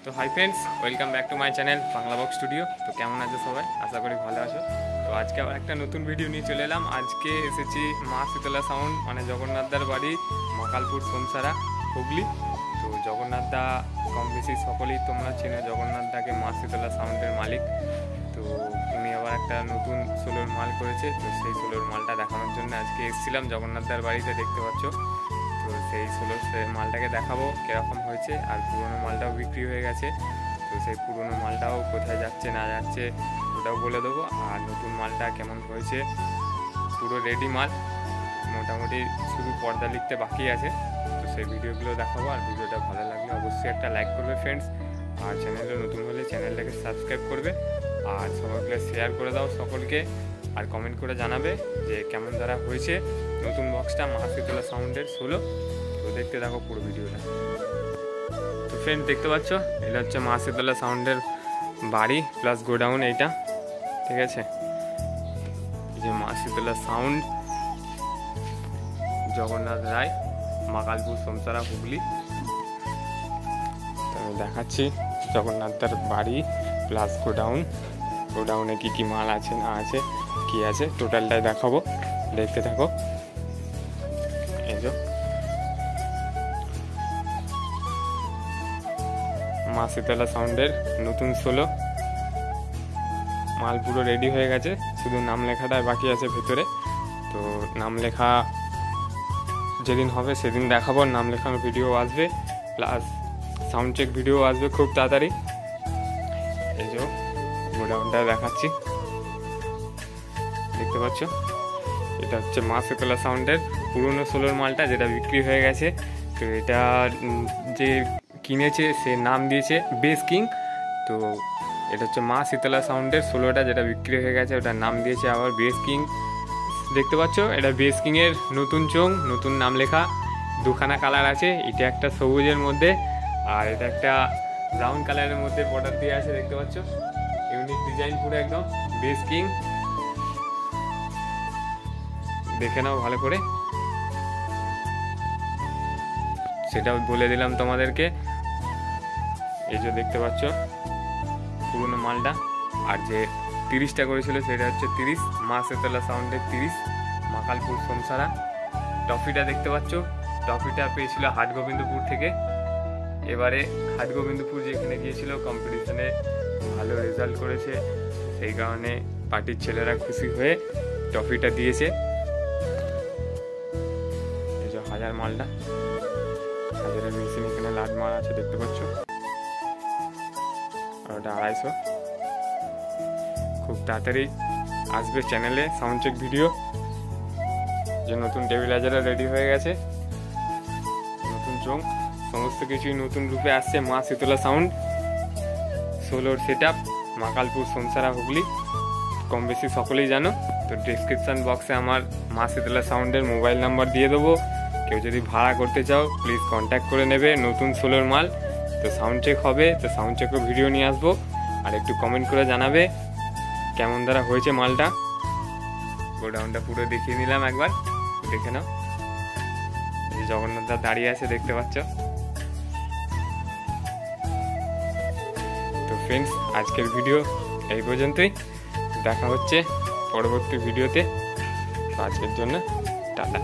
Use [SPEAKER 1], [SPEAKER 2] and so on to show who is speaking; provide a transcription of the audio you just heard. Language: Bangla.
[SPEAKER 1] তো hi friends, welcome back to my channel Bangla box studio. তো কেমন আছো সবাই? আশা করি ভালো আছো। তো আজকে আবার একটা নতুন ভিডিও নিয়ে চলে এলাম। আজকে এসেছি মা শীতলা সাউন্ড মানে জগন্নাথদার বাড়ি মাকালপুর সোমসারা হুগলি। তো জগন্নাথদা কম বেশি সকলেই তোমরা চেনো জগন্নাথদাকে, মা শীতলা সাউন্ডের মালিক। তো উনি আবার একটা নতুন সোলোর মাল করেছে, তো সেই সোলোর মালটা দেখানোর জন্য আজকে এসেছিলাম জগন্নাথদার বাড়িতে, দেখতে পাচ্ছ। তো সেই মালটাকে দেখাবো কীরকম হয়েছে, আর পুরোনো মালটাও বিক্রি হয়ে গেছে। তো সেই পুরোনো মালটাও কোথায় যাচ্ছে না যাচ্ছে ওটাও বলে দেবো, আর নতুন মালটা কেমন হয়েছে। পুরো রেডি মাল, মোটামুটি শুধু পর্দা লিখতে বাকি আছে। তো সেই ভিডিওগুলো দেখাবো, আর ভিডিওটা ভালো লাগলে অবশ্যই একটা লাইক করবে ফ্রেন্ডস, আর চ্যানেলে নতুন হলে চ্যানেলটাকে সাবস্ক্রাইব করবে, আর সবাইকে শেয়ার করে দাও সকলকে, আর কমেন্ট করে জানাবে যে কেমন দ্বারা হয়েছে নতুন বক্সটা মা শীতলা সাউন্ডের সোলো। তো দেখতে থাকো পুরো ভিডিওটা। তো ফ্রেন্ড দেখতে পাচ্ছ, এটা হচ্ছে মা শীতলা সাউন্ডের বাড়ি প্লাস গোডাউন এইটা, ঠিক আছে। এই যে মা শীতলা সাউন্ড, জগন্নাথ রায়, মাকালপুর সোমসারা হুগলি। তো আমি দেখাচ্ছি জগন্নাথদার বাড়ি প্লাস গোডাউন, গোডাউনে কী কী মাল আছে না আছে, কি আছে টোটালটাই দেখাবো, দেখতে থাকো। এই যে মা শীতলা সাউন্ডের নতুন সোলো মাল পুরো রেডি হয়ে গেছে, শুধু নাম লেখাটাই বাকি আছে ভেতরে। তো নাম লেখা যেদিন হবে সেদিন দেখাবো, নাম লেখানোর ভিডিও আসবে, প্লাস সাউন্ড চেক ভিডিও আসবে খুব তাড়াতাড়ি। এই যে গোডাউনটা দেখাচ্ছি, দেখতে পাচ্ছ। এটা হচ্ছে মা শীতলা সাউন্ডের পুরনো সোলোর মালটা, যেটা বিক্রি হয়ে গেছে। তো এটা যে কিনেছে সে নাম দিয়েছে বেস কিং। তো এটা হচ্ছে মা শীতলা সাউন্ডের সোলোটা, যেটা বিক্রি হয়ে গেছে ওটার নাম দিয়েছে আবার বেস কিং। দেখতে পাচ্ছ, এটা বেস কিংয়ের নতুন চোং, নতুন নাম লেখা, দুখানা কালার আছে। এটা একটা সবুজের মধ্যে, আর এটা একটা ব্রাউন কালারের মধ্যে বর্ডার দিয়ে আছে, দেখতে পাচ্ছ। ইউনিক ডিজাইন পুরো একদম বেস কিং, দেখে নাও ভালো করে, সেটাও বলে দিলাম তোমাদেরকে। এই যে দেখতে পাচ্ছ পুরোনো মালটা, আর যে 30টা করেছিল সেটা হচ্ছে 30 মা শীতলা সাউন্ডের 30 মাকালপুর সোমসারা। ট্রফিটা দেখতে পাচ্ছ, ট্রফিটা পেয়েছিল হাটগোবিন্দপুর থেকে। এবারে হাটগোবিন্দপুর যেখানে গিয়েছিল কম্পিটিশনে ভালো রেজাল্ট করেছে, সেই কারণে পার্টির ছেলেরা খুশি হয়ে ট্রফিটা দিয়েছে। এই যে হাজার মালটা, হাজারের মেশিন এখানে লাট মারা আছে, দেখতে পাচ্ছ। আর ওটা 250। খুব তাড়াতাড়ি আসবে চ্যানেলে সাউন্ড চেক ভিডিও। যে নতুন টেবিলাইজারও রেডি হয়ে গেছে, নতুন চোং, সমস্ত কিছুই নতুন রূপে আসছে মা শীতলা সাউন্ড সোলোর সেট আপ মাকালপুর সোমসারা হুগলি। কম বেশি সকলেই জানো। তো ডিসক্রিপশান বক্সে আমার মা শীতলা সাউন্ডের মোবাইল নাম্বার দিয়ে দেবো, কেউ যদি ভাড়া করতে চাও প্লিজ কন্ট্যাক্ট করে নেবে। নতুন সোলোর মাল, তো সাউন্ড চেক হবে, তো সাউন্ড চেকও ভিডিও নিয়ে আসবো, আর একটু কমেন্ট করে জানাবে কেমন দ্বারা হয়েছে মালটা। গোডাউনটা পুরো দেখিয়ে নিলাম, একবার দেখে নাও। এই জগন্নাথদা দাঁড়িয়ে আছে, দেখতে পাচ্ছ। তো ফ্রেন্ডস, আজকের ভিডিও এই পর্যন্তই, দেখা হচ্ছে পরবর্তী ভিডিওতে। আজকের জন্য টাটা।